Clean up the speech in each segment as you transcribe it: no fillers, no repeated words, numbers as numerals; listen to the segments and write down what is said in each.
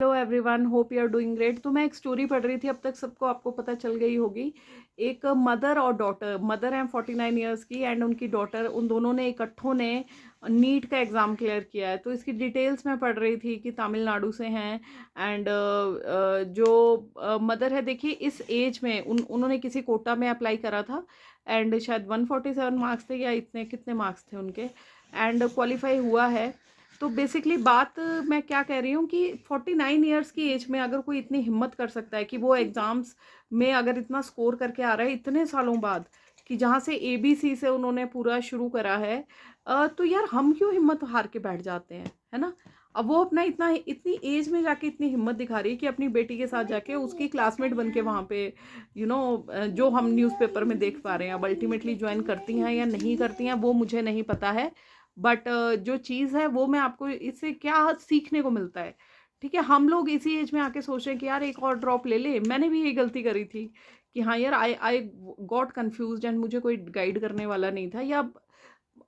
Hello everyone, hope you are doing great. तो मैं एक स्टोरी पढ़ रही थी, अब तक सबको आपको पता चल गई होगी। एक मदर और डॉटर, मदर हैं 49 ईयर्स की एंड उनकी डॉटर, उन दोनों ने इकट्ठों ने नीट का एग्ज़ाम क्लियर किया है। तो इसकी डिटेल्स मैं पढ़ रही थी कि तमिलनाडु से हैं एंड जो मदर है, देखिए इस एज में उन्होंने किसी कोटा में अप्लाई करा था एंड शायद 147 मार्क्स थे या इतने कितने मार्क्स थे उनके, एंड क्वालिफाई हुआ है। तो बेसिकली बात मैं क्या कह रही हूँ कि 49 ईयर्स की एज में अगर कोई इतनी हिम्मत कर सकता है कि वो एग्ज़ाम्स में अगर इतना स्कोर करके आ रहा है इतने सालों बाद, कि जहाँ से ABC से उन्होंने पूरा शुरू करा है, तो यार हम क्यों हिम्मत हार के बैठ जाते हैं, है ना। अब वो अपना इतनी एज में जाके इतनी हिम्मत दिखा रही है कि अपनी बेटी के साथ जाके उसकी क्लासमेट बन के वहाँ पे जो हम न्यूज़पेपर में देख पा रहे हैं। अब अल्टीमेटली ज्वाइन करती हैं या नहीं करती हैं वो मुझे नहीं पता है, बट जो चीज़ है वो मैं आपको इससे क्या सीखने को मिलता है। ठीक है, हम लोग इसी एज में आके सोच रहे हैं कि यार एक और ड्रॉप ले ले। मैंने भी ये गलती करी थी कि हाँ यार, आई गॉट कंफ्यूज्ड एंड मुझे कोई गाइड करने वाला नहीं था। या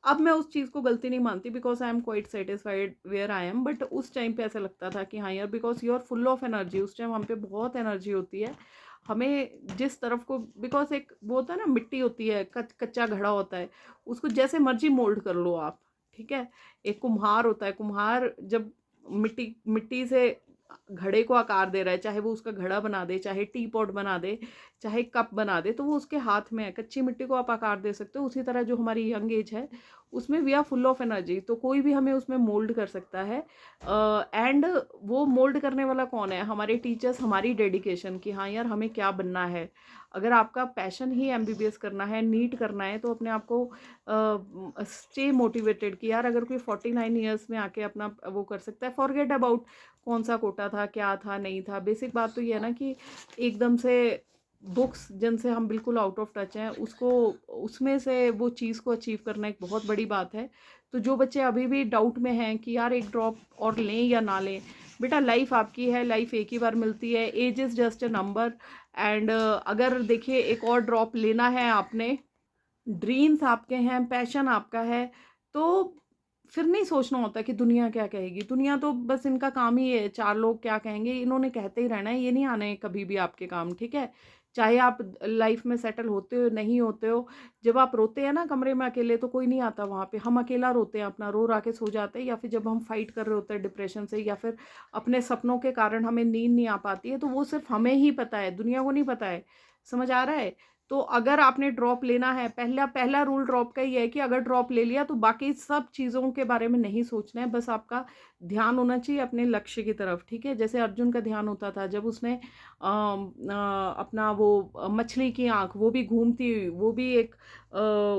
अब मैं उस चीज़ को गलती नहीं मानती, because I am quite satisfied where I am. But उस टाइम पे ऐसा लगता था कि हाँ यार, because you are full of energy. उस टाइम हम पे बहुत एनर्जी होती है, हमें जिस तरफ को, बिकॉज एक वो होता है ना, मिट्टी होती है, कच्चा घड़ा होता है, उसको जैसे मर्जी मोल्ड कर लो आप। ठीक है, एक कुम्हार होता है, कुम्हार जब मिट्टी मिट्टी से घड़े को आकार दे रहा है, चाहे वो उसका घड़ा बना दे, चाहे टी पॉट बना दे, चाहे कप बना दे, तो वो उसके हाथ में है। कच्ची मिट्टी को आप आकार दे सकते हो। उसी तरह जो हमारी यंग एज है उसमें we are full of energy, तो कोई भी हमें उसमें मोल्ड कर सकता है। एंड वो मोल्ड करने वाला कौन है? हमारे टीचर्स, हमारी डेडिकेशन, कि हाँ यार हमें क्या बनना है। अगर आपका पैशन ही MBBS करना है, नीट करना है, तो अपने आप को स्टे मोटिवेटेड कि यार अगर कोई 49 ईयर्स में आके अपना वो कर सकता है, फॉरगेट अबाउट कौन सा कोटा था, क्या था, नहीं था। बेसिक बात तो ये है ना कि एकदम से बुक्स जिनसे हम बिल्कुल आउट ऑफ टच हैं, उसको उसमें से वो चीज़ को अचीव करना एक बहुत बड़ी बात है। तो जो बच्चे अभी भी डाउट में हैं कि यार एक ड्रॉप और लें या ना लें, बेटा लाइफ आपकी है, लाइफ एक ही बार मिलती है, age is just a number. And अगर देखिए एक और ड्रॉप लेना है आपने, ड्रीम्स आपके हैं, पैशन आपका है, तो फिर नहीं सोचना होता कि दुनिया क्या कहेगी। दुनिया तो बस इनका काम ही है, चार लोग क्या कहेंगे इन्होंने कहते ही रहना है, ये नहीं आने कभी भी आपके काम। ठीक है, चाहे आप लाइफ में सेटल होते हो नहीं होते हो। जब आप रोते हैं ना कमरे में अकेले, तो कोई नहीं आता वहाँ पे, हम अकेला रोते हैं, अपना रो रा के सो जाते हैं। या फिर जब हम फाइट कर रहे होते हैं डिप्रेशन से, या फिर अपने सपनों के कारण हमें नींद नहीं आ पाती है, तो वो सिर्फ हमें ही पता है, दुनिया को नहीं पता है। समझ आ रहा है? तो अगर आपने ड्रॉप लेना है, पहला पहला रूल ड्रॉप का ही है कि अगर ड्रॉप ले लिया तो बाकी सब चीज़ों के बारे में नहीं सोचना है, बस आपका ध्यान होना चाहिए अपने लक्ष्य की तरफ। ठीक है, जैसे अर्जुन का ध्यान होता था जब उसने अपना वो मछली की आंख, वो भी घूमती हुई, वो भी एक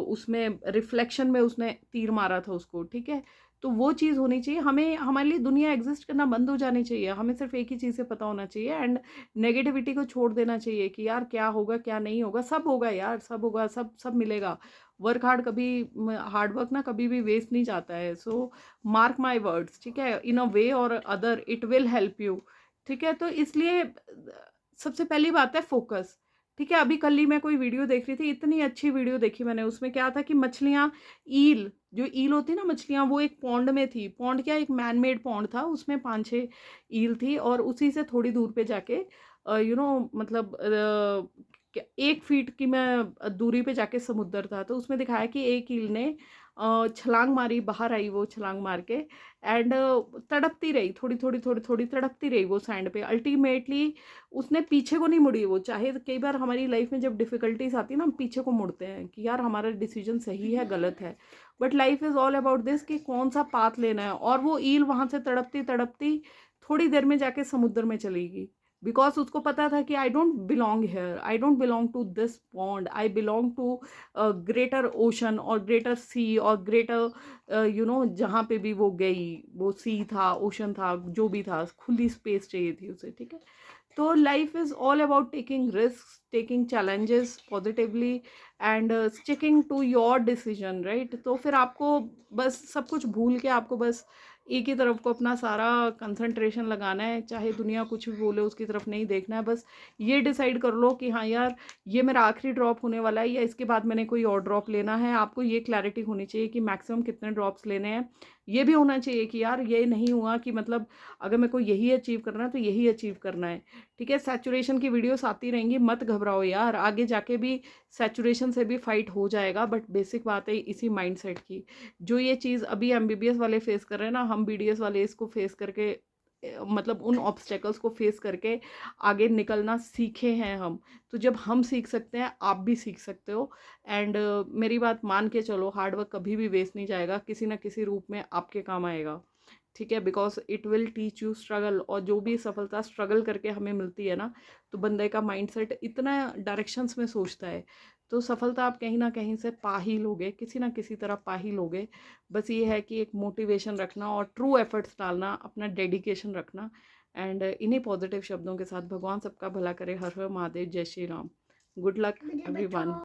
उसमें रिफ्लेक्शन में उसने तीर मारा था उसको। ठीक है, तो वो चीज़ होनी चाहिए हमें। हमारे लिए दुनिया एग्जिस्ट करना बंद हो जानी चाहिए, हमें सिर्फ एक ही चीज़ से पता होना चाहिए। एंड नेगेटिविटी को छोड़ देना चाहिए कि यार क्या होगा क्या नहीं होगा, सब होगा यार, सब होगा, सब सब मिलेगा। वर्क हार्ड कभी, हार्ड वर्क ना कभी भी वेस्ट नहीं जाता है। सो मार्क माई वर्ड्स, ठीक है, इन अ वे और other it will help you. ठीक है, तो इसलिए सबसे पहली बात है फोकस। ठीक है, अभी कल ही मैं कोई वीडियो देख रही थी, इतनी अच्छी वीडियो देखी मैंने। उसमें क्या था कि मछलियाँ, ईल, जो ईल होती है ना मछलियाँ, वो एक पॉन्ड में थी। पॉन्ड क्या, एक मैन मेड पॉन्ड था, उसमें 5-6 ईल थी, और उसी से थोड़ी दूर पे जाके मतलब 1 फीट की मैं दूरी पे जाके समुद्र था। तो उसमें दिखाया कि एक ईल ने छलांग मारी, बाहर आई वो छलांग मार के, एंड तड़पती रही, थोड़ी थोड़ी थोड़ी थोड़ी तड़पती रही वो सैंड पे। अल्टीमेटली उसने पीछे को नहीं मुड़ी। वो चाहे कई बार हमारी लाइफ में जब डिफिकल्टीज आती है ना, हम पीछे को मुड़ते हैं कि यार हमारा डिसीजन सही है गलत है, but life is all about this कि कौन सा पाथ लेना है। और वो ईल वहां से तड़पती तड़पती थोड़ी देर में जाके समुद्र में चली गई, बिकॉज उसको पता था कि I don't belong here, I don't belong to this pond, I belong to greater ocean और ग्रेटर सी और ग्रेटर जहाँ पे भी वो गई, वो सी था, ओशन था, जो भी था, खुली स्पेस चाहिए थी उसे। ठीक है, तो life is all about taking risk, taking challenges positively, and sticking to your decision, right. तो फिर आपको बस सब कुछ भूल के आपको बस एक ही तरफ को अपना सारा कंसंट्रेशन लगाना है, चाहे दुनिया कुछ भी बोले उसकी तरफ नहीं देखना है। बस ये डिसाइड कर लो कि हाँ यार, ये मेरा आखिरी ड्रॉप होने वाला है, या इसके बाद मैंने कोई और ड्रॉप लेना है। आपको ये क्लैरिटी होनी चाहिए कि मैक्सिमम कितने ड्रॉप्स लेने हैं, ये भी होना चाहिए कि यार ये नहीं हुआ कि मतलब अगर मेरे को यही अचीव करना है तो यही अचीव करना है। ठीक है, सैचुरेशन की वीडियोस आती रहेंगी, मत घबराओ यार, आगे जाके भी सैचुरेशन से भी फाइट हो जाएगा। बट बेसिक बात है इसी माइंडसेट की, जो ये चीज़ अभी एमबीबीएस वाले फेस कर रहे हैं ना, हम बीडीएस वाले इसको फेस करके मतलब उन ऑब्स्टेकल्स को फेस करके आगे निकलना सीखे हैं हम। तो जब हम सीख सकते हैं, आप भी सीख सकते हो। एंड मेरी बात मान के चलो, हार्डवर्क कभी भी वेस्ट नहीं जाएगा, किसी ना किसी रूप में आपके काम आएगा। ठीक है, because it will teach you struggle. और जो भी सफलता स्ट्रगल करके हमें मिलती है ना, तो बंदे का माइंडसेट इतना डायरेक्शंस में सोचता है, तो सफलता आप कहीं ना कहीं से पा ही लोगे, किसी ना किसी तरह पा ही लोगे। बस ये है कि एक मोटिवेशन रखना और ट्रू एफर्ट्स डालना, अपना डेडिकेशन रखना। एंड इन्हीं पॉजिटिव शब्दों के साथ भगवान सबका भला करे। हर हर महादेव, जय Shri Ram. Good luck everyone.